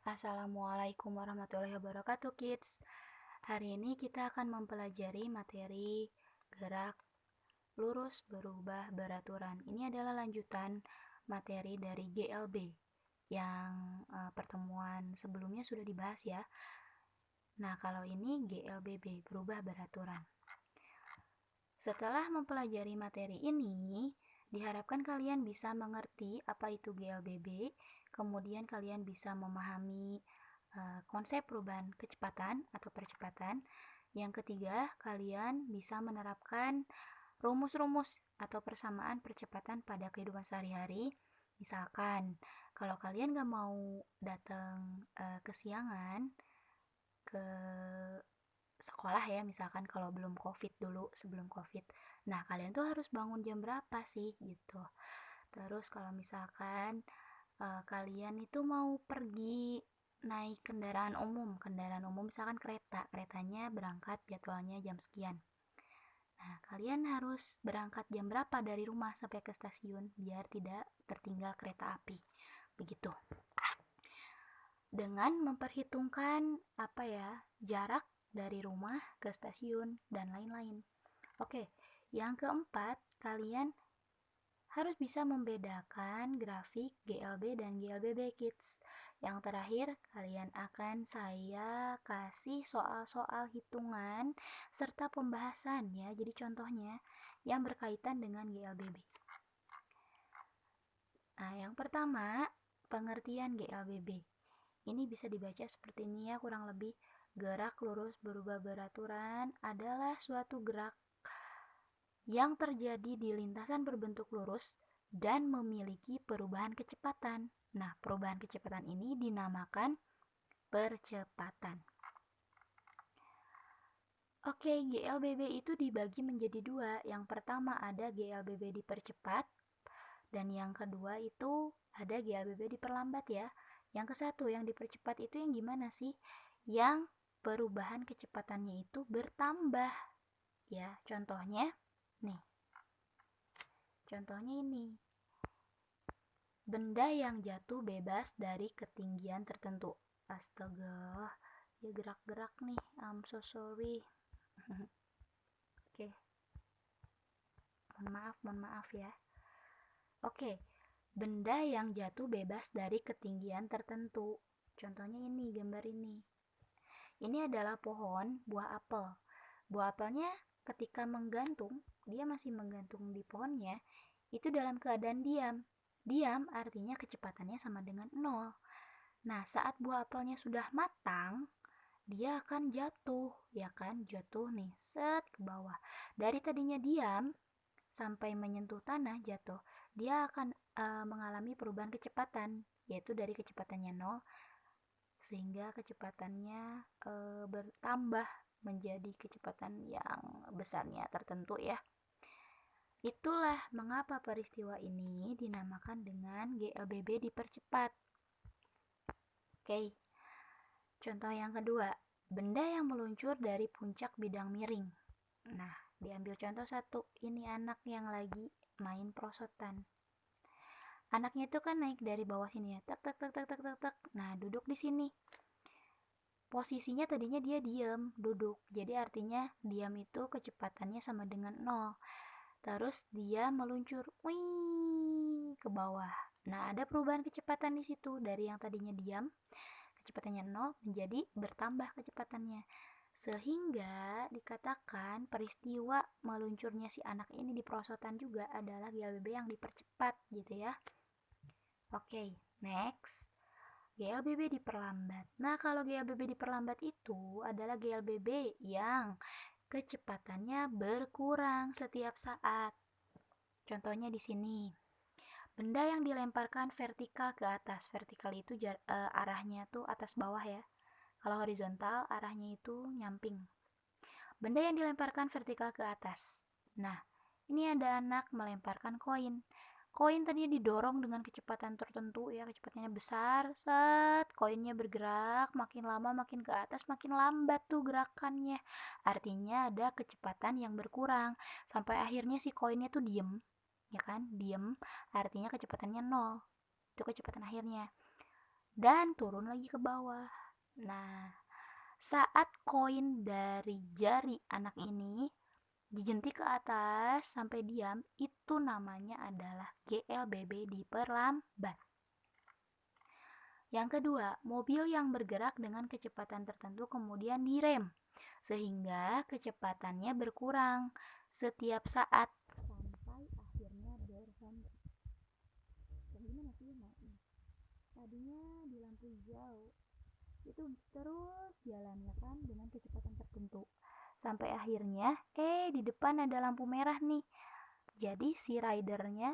Assalamualaikum warahmatullahi wabarakatuh, kids. Hari ini kita akan mempelajari materi gerak lurus berubah beraturan. Ini adalah lanjutan materi dari GLB yang pertemuan sebelumnya sudah dibahas ya. Nah, kalau ini GLBB, berubah beraturan. Setelah mempelajari materi ini, diharapkan kalian bisa mengerti apa itu GLBB, kemudian kalian bisa memahami konsep perubahan kecepatan atau percepatan. Yang ketiga, kalian bisa menerapkan rumus-rumus atau persamaan percepatan pada kehidupan sehari-hari. Misalkan, kalau kalian gak mau datang kesiangan ke sekolah ya, misalkan kalau belum COVID dulu, sebelum COVID. Nah, kalian tuh harus bangun jam berapa sih gitu. Terus kalau misalkan kalian itu mau pergi naik kendaraan umum misalkan keretanya berangkat jadwalnya jam sekian. Nah, kalian harus berangkat jam berapa dari rumah sampai ke stasiun biar tidak tertinggal kereta api. Begitu. Dengan memperhitungkan jarak dari rumah ke stasiun dan lain-lain. Oke, yang keempat, kalian harus bisa membedakan grafik GLB dan GLBB Kids. Yang terakhir, kalian akan saya kasih soal-soal hitungan serta pembahasan ya. Jadi contohnya yang berkaitan dengan GLBB. Nah, yang pertama, pengertian GLBB. Ini bisa dibaca seperti ini ya, kurang lebih. Gerak lurus berubah beraturan adalah suatu gerak yang terjadi di lintasan berbentuk lurus dan memiliki perubahan kecepatan. Nah, perubahan kecepatan ini dinamakan percepatan. Oke, GLBB itu dibagi menjadi dua. Yang pertama ada GLBB dipercepat, dan yang kedua itu ada GLBB diperlambat ya. Yang kesatu, yang dipercepat itu yang gimana sih? Yang perubahan kecepatannya itu bertambah. Ya, contohnya nih. Contohnya ini. Benda yang jatuh bebas dari ketinggian tertentu. Astaga, ya gerak-gerak nih. I'm so sorry. Oke. Mohon maaf ya. Oke. Benda yang jatuh bebas dari ketinggian tertentu. Contohnya ini, gambar ini. Ini adalah pohon buah apel. Buah apelnya ketika menggantung, dia masih menggantung di pohonnya, itu dalam keadaan diam. Diam artinya kecepatannya sama dengan 0. Nah, saat buah apelnya sudah matang, dia akan jatuh, ya kan? Jatuh nih, set ke bawah. Dari tadinya diam sampai menyentuh tanah jatuh, dia akan mengalami perubahan kecepatan, yaitu dari kecepatannya 0 sehingga kecepatannya bertambah menjadi kecepatan yang besarnya tertentu ya. Itulah mengapa peristiwa ini dinamakan dengan GLBB dipercepat. Oke. Contoh yang kedua, benda yang meluncur dari puncak bidang miring. Nah, diambil contoh satu. Ini anak yang lagi main prosotan. Anaknya itu kan naik dari bawah sini ya. Tak tak tak tak tak tak tak. Nah, duduk di sini. Posisinya tadinya dia diam, duduk. Jadi artinya diam itu kecepatannya sama dengan 0. Terus dia meluncur wih ke bawah. Nah, ada perubahan kecepatan di situ dari yang tadinya diam, kecepatannya 0 menjadi bertambah kecepatannya. Sehingga dikatakan peristiwa meluncurnya si anak ini di perosotan juga adalah GLBB yang dipercepat gitu ya. Oke, next. GLBB diperlambat. Nah, kalau GLBB diperlambat itu adalah GLBB yang kecepatannya berkurang setiap saat. Contohnya di sini. Benda yang dilemparkan vertikal ke atas. Vertikal itu arahnya tuh atas bawah ya. Kalau horizontal arahnya itu nyamping. Benda yang dilemparkan vertikal ke atas. Nah, ini ada anak melemparkan koin. Koin tadinya didorong dengan kecepatan tertentu ya, kecepatannya besar, set, koinnya bergerak, makin lama makin ke atas, makin lambat tuh gerakannya. Artinya ada kecepatan yang berkurang, sampai akhirnya si koinnya tuh diem, ya kan, diem, artinya kecepatannya 0, itu kecepatan akhirnya. dan turun lagi ke bawah. Nah, saat koin dari jari anak ini dijentik ke atas sampai diam, itu namanya adalah GLBB diperlambat. Yang kedua, mobil yang bergerak dengan kecepatan tertentu kemudian direm, sehingga kecepatannya berkurang setiap saat sampai akhirnya berhenti. Gimana sih? Nah, tadinya di lampu hijau itu terus jalannya kan dengan kecepatan tertentu sampai akhirnya di depan ada lampu merah nih. Jadi si drivernya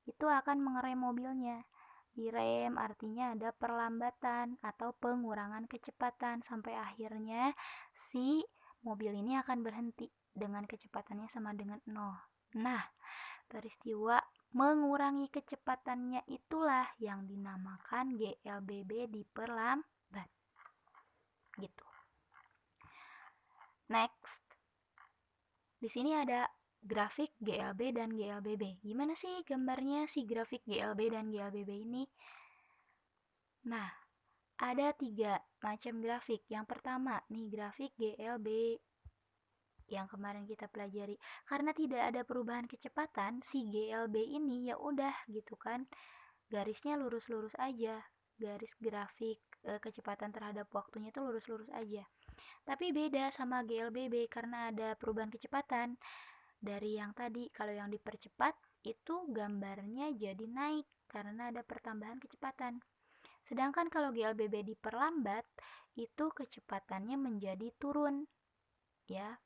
itu akan mengerem mobilnya. Direm artinya ada perlambatan atau pengurangan kecepatan sampai akhirnya si mobil ini akan berhenti dengan kecepatannya sama dengan 0. Nah, peristiwa mengurangi kecepatannya itulah yang dinamakan GLBB diperlambat. Gitu. Next. Di sini ada grafik GLB dan GLBB. Gimana sih gambarnya si grafik GLB dan GLBB ini? Nah, ada 3 macam grafik. Yang pertama, nih grafik GLB yang kemarin kita pelajari. Karena tidak ada perubahan kecepatan, si GLB ini ya udah gitu kan. Garisnya lurus-lurus aja. Garis grafik kecepatan terhadap waktunya itu lurus-lurus aja. Tapi beda sama GLBB karena ada perubahan kecepatan. Dari yang tadi, kalau yang dipercepat itu gambarnya jadi naik karena ada pertambahan kecepatan. Sedangkan kalau GLBB diperlambat, itu kecepatannya menjadi turun, ya,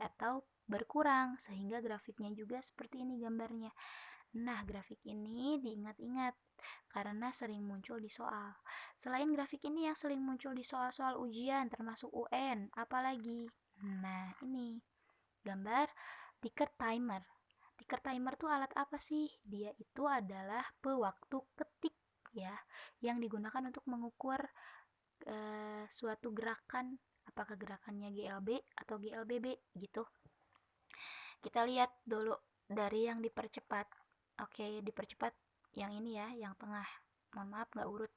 atau berkurang, sehingga grafiknya juga seperti ini gambarnya. Nah, grafik ini diingat-ingat karena sering muncul di soal. Selain grafik ini yang sering muncul di soal-soal ujian, termasuk UN, apalagi? Nah, ini gambar ticker timer. Ticker timer tuh alat apa sih? Dia itu adalah pewaktu ketik ya, yang digunakan untuk mengukur suatu gerakan, apakah gerakannya GLB atau GLBB gitu. Kita lihat dulu dari yang dipercepat. Oke, dipercepat yang ini ya, yang tengah. Mohon maaf nggak urut.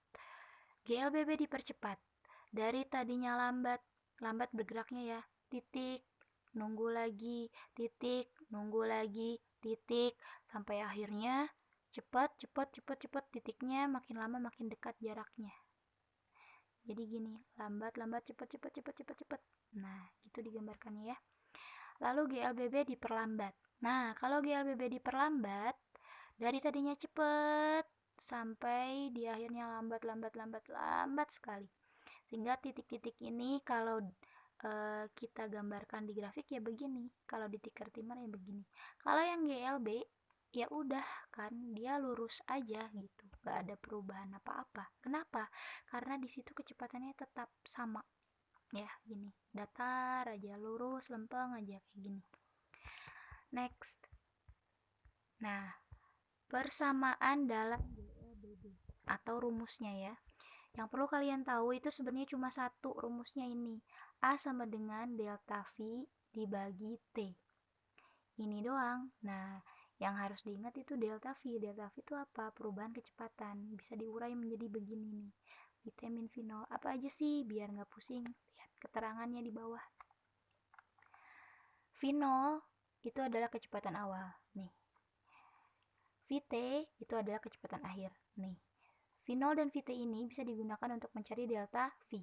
GLBB dipercepat. Dari tadinya lambat bergeraknya ya, titik, nunggu lagi, titik, nunggu lagi, titik, sampai akhirnya cepat, titiknya makin lama makin dekat jaraknya. Jadi gini, lambat, cepat. Nah, gitu digambarkannya ya. Lalu GLBB diperlambat. Nah, kalau GLBB diperlambat, dari tadinya cepat sampai di akhirnya lambat sekali. Sehingga titik-titik ini kalau kita gambarkan di grafik ya begini. Kalau di ticker timer ya begini. Kalau yang GLB ya udah kan dia lurus aja gitu, gak ada perubahan apa-apa. Kenapa? Karena di situ kecepatannya tetap sama ya, gini, datar aja, lurus, lempeng aja kayak gini. Next. Nah, persamaan dalam GLBB atau rumusnya ya. Yang perlu kalian tahu itu sebenarnya cuma satu rumusnya ini. A sama dengan delta V dibagi T. Ini doang. Nah, yang harus diingat itu delta V. Delta V itu apa? Perubahan kecepatan. Bisa diurai menjadi begini nih. Vitamin V0. Apa aja sih? Biar nggak pusing. Lihat keterangannya di bawah. V0 itu adalah kecepatan awal. Nih. Vt itu adalah kecepatan akhir. Nih. V0 dan Vt ini bisa digunakan untuk mencari delta V.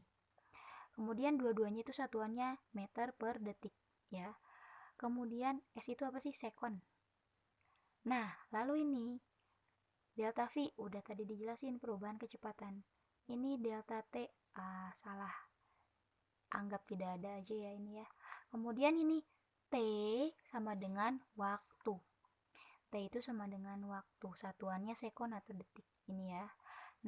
Kemudian dua-duanya itu satuannya meter per detik. Ya. Kemudian S itu apa sih? Sekon. Nah, lalu ini delta V udah tadi dijelasin perubahan kecepatan. Ini delta T salah. Anggap tidak ada aja ya ini ya. Kemudian ini T sama dengan waktu. T itu sama dengan waktu. Satuannya sekon atau detik. Ini ya.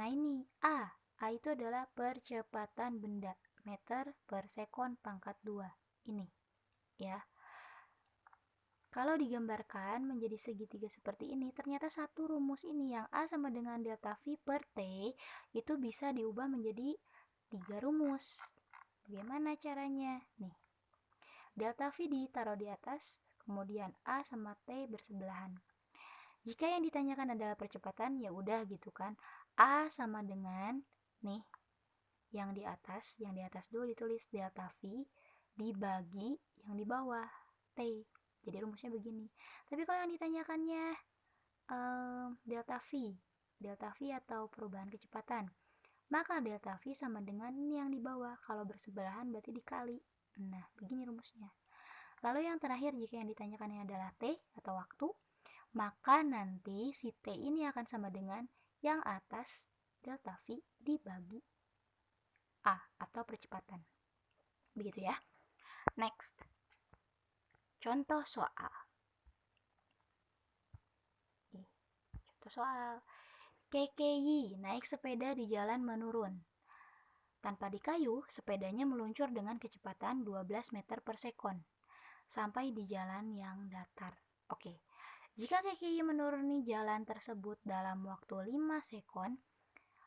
Nah, ini A. A itu adalah percepatan benda. Meter per sekon pangkat 2. Ini ya. Kalau digambarkan menjadi segitiga seperti ini, ternyata satu rumus ini yang A sama dengan delta V per T itu bisa diubah menjadi 3 rumus. Bagaimana caranya? Nih, delta V ditaruh di atas, kemudian A sama T bersebelahan. Jika yang ditanyakan adalah percepatan, ya udah gitu kan. A sama dengan nih yang di atas dulu ditulis delta V dibagi yang di bawah T. Jadi rumusnya begini. Tapi kalau yang ditanyakannya delta V atau perubahan kecepatan, maka delta V sama dengan ini yang di bawah. Kalau bersebelahan berarti dikali. Nah, begini rumusnya. Lalu yang terakhir, jika yang ditanyakannya adalah T atau waktu, maka nanti si T ini akan sama dengan yang atas delta V dibagi A atau percepatan. Begitu ya. Next. Contoh soal. Contoh soal. KKY naik sepeda di jalan menurun. Tanpa dikayuh, sepedanya meluncur dengan kecepatan 12 meter per sekon sampai di jalan yang datar. Oke. Jika KKY menuruni jalan tersebut dalam waktu 5 sekon,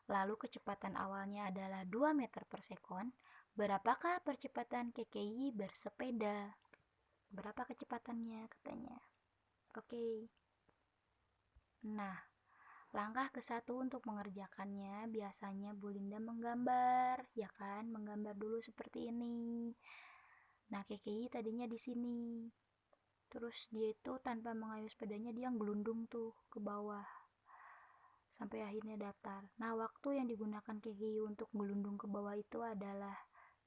lalu kecepatan awalnya adalah 2 meter per sekon, berapakah percepatan KKY bersepeda? Berapa kecepatannya katanya? Oke. Nah, langkah ke-1 untuk mengerjakannya biasanya Bu Linda menggambar, ya kan? Menggambar dulu seperti ini. Nah, KKY tadinya di sini. Terus dia itu tanpa mengayuh sepedanya dia gelundung tuh ke bawah sampai akhirnya datar. Nah, waktu yang digunakan KKY untuk gelundung ke bawah itu adalah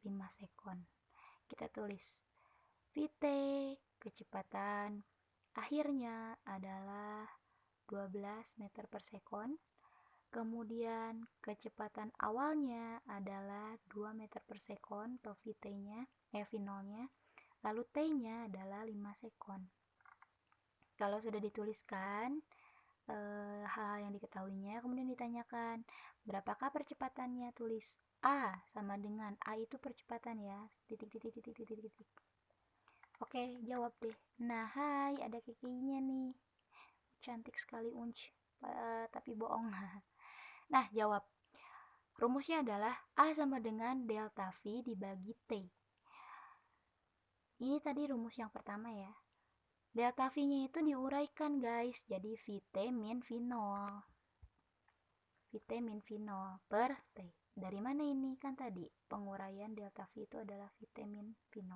5 sekon. Kita tulis VT kecepatan akhirnya adalah 12 meter per sekon. Kemudian kecepatan awalnya adalah 2 meter per sekon atau VT-nya, V0-nya. Lalu T-nya adalah 5 sekon. Kalau sudah dituliskan hal-hal yang diketahuinya, kemudian ditanyakan berapakah percepatannya, tulis A sama dengan A itu percepatan ya, titik. Oke, jawab deh. Nah, hai, ada KKY-nya nih. Cantik sekali tapi bohong. Nah, jawab. Rumusnya adalah A sama dengan delta V dibagi T. Ini tadi rumus yang pertama ya. Delta V-nya itu diuraikan guys, jadi VT min V0. VT min V0 per T. Dari mana ini? Kan tadi penguraian delta V itu adalah VT min V0.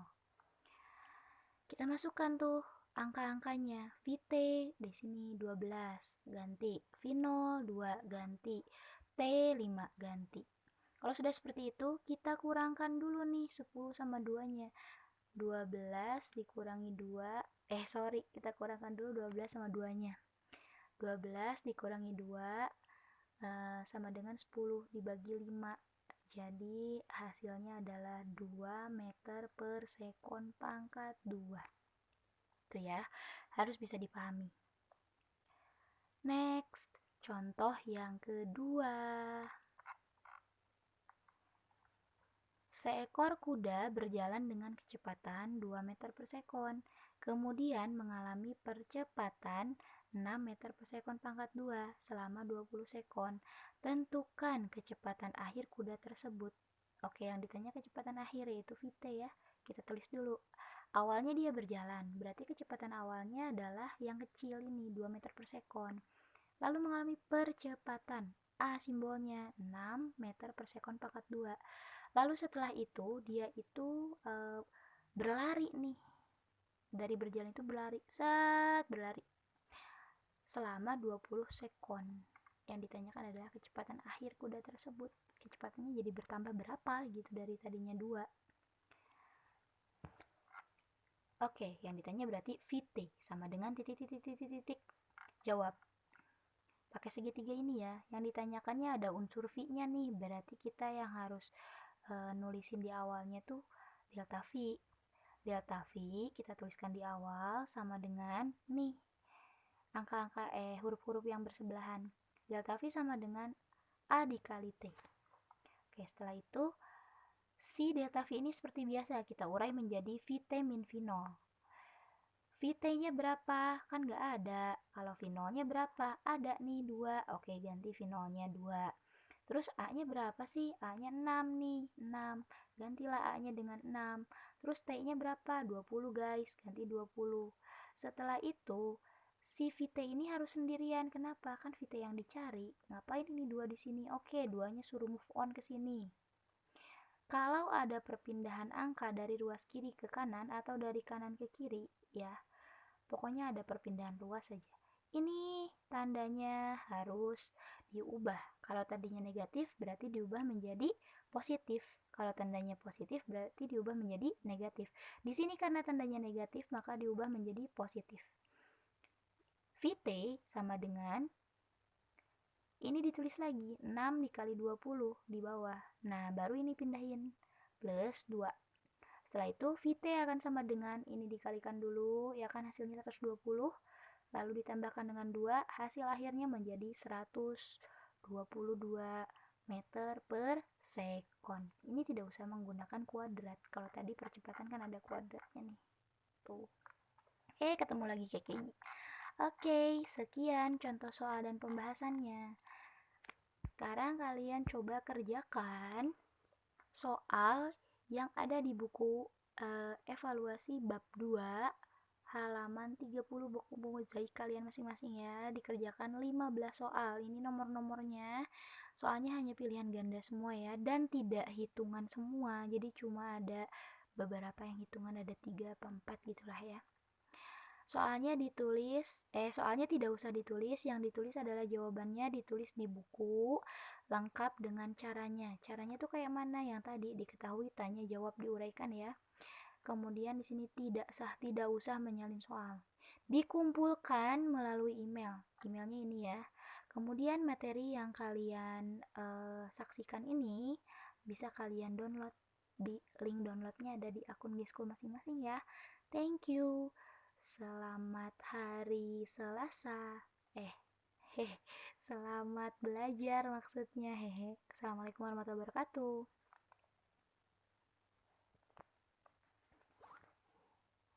Kita masukkan tuh angka-angkanya. VT di sini 12 ganti, V0 2 ganti, T5 ganti. Kalau sudah seperti itu, kita kurangkan dulu nih 10 sama 2-nya. 12 dikurangi 2, kita kurangkan dulu 12 sama 2-nya. 12 dikurangi 2 sama dengan 10 dibagi 5. Jadi hasilnya adalah 2 meter per sekon pangkat 2. Itu ya, harus bisa dipahami. Next, contoh yang kedua. Seekor kuda berjalan dengan kecepatan 2 meter per sekon, kemudian mengalami percepatan 6 meter per sekon pangkat 2 selama 20 sekon. Tentukan kecepatan akhir kuda tersebut. Oke, yang ditanya kecepatan akhir yaitu VT ya. Kita tulis dulu. Awalnya dia berjalan, berarti kecepatan awalnya adalah yang kecil ini, 2 meter per sekon. Lalu mengalami percepatan, A simbolnya 6 meter per sekon pangkat 2. Lalu setelah itu dia itu berlari nih, dari berjalan itu berlari selama 20 sekon. Yang ditanyakan adalah kecepatan akhir kuda tersebut. Kecepatannya jadi bertambah berapa gitu dari tadinya 2. Oke, yang ditanya berarti VT sama dengan titik. Jawab. Pakai segitiga ini ya. Yang ditanyakannya ada unsur V-nya nih, berarti kita yang harus nulisin di awalnya tuh delta V. Delta V kita tuliskan di awal sama dengan nih angka-angka huruf-huruf yang bersebelahan. Delta V sama dengan A dikali T. Oke, setelah itu si delta V ini seperti biasa kita urai menjadi VT min V0. VT-nya berapa? Kan nggak ada. Kalau V0-nya berapa? Ada nih 2. Oke, ganti V0-nya 2. Terus A-nya berapa sih? A-nya 6 nih, 6. Gantilah A-nya dengan 6. Terus T-nya berapa? 20 guys, ganti 20. Setelah itu, si VT ini harus sendirian. Kenapa? Kan VT yang dicari. Ngapain ini 2 di sini? Oke, 2-nya suruh move on ke sini. Kalau ada perpindahan angka dari ruas kiri ke kanan atau dari kanan ke kiri, ya, pokoknya ada perpindahan ruas saja. Ini tandanya harus diubah. Kalau tadinya negatif, berarti diubah menjadi positif. Kalau tandanya positif, berarti diubah menjadi negatif. Di sini karena tandanya negatif, maka diubah menjadi positif. VT sama dengan ini ditulis lagi 6 dikali 20 di bawah. Nah, baru ini pindahin plus 2. Setelah itu VT akan sama dengan ini dikalikan dulu, ya kan hasilnya 120, lalu ditambahkan dengan 2, hasil akhirnya menjadi 122 meter per sekon. Ini tidak usah menggunakan kuadrat. Kalau tadi percepatan kan ada kuadratnya nih. Tuh. Ketemu lagi kayak gini. Sekian contoh soal dan pembahasannya. Sekarang kalian coba kerjakan soal yang ada di buku evaluasi bab 2 halaman 30 buku mozaik kalian masing-masing ya. Dikerjakan 15 soal. Ini nomor-nomornya. Soalnya hanya pilihan ganda semua ya, dan tidak hitungan semua. Jadi cuma ada beberapa yang hitungan, ada 3 atau 4 gitulah ya. Soalnya tidak usah ditulis, yang ditulis adalah jawabannya ditulis di buku, lengkap dengan caranya. Caranya tuh kayak mana? Yang tadi diketahui, tanya, jawab, diuraikan ya. Kemudian di sini tidak usah menyalin soal. Dikumpulkan melalui email. Emailnya ini ya. Kemudian materi yang kalian saksikan ini bisa kalian download. Di link downloadnya ada di akun G-School masing-masing ya. Thank you. Selamat hari Selasa. Selamat belajar maksudnya. Assalamualaikum warahmatullahi wabarakatuh.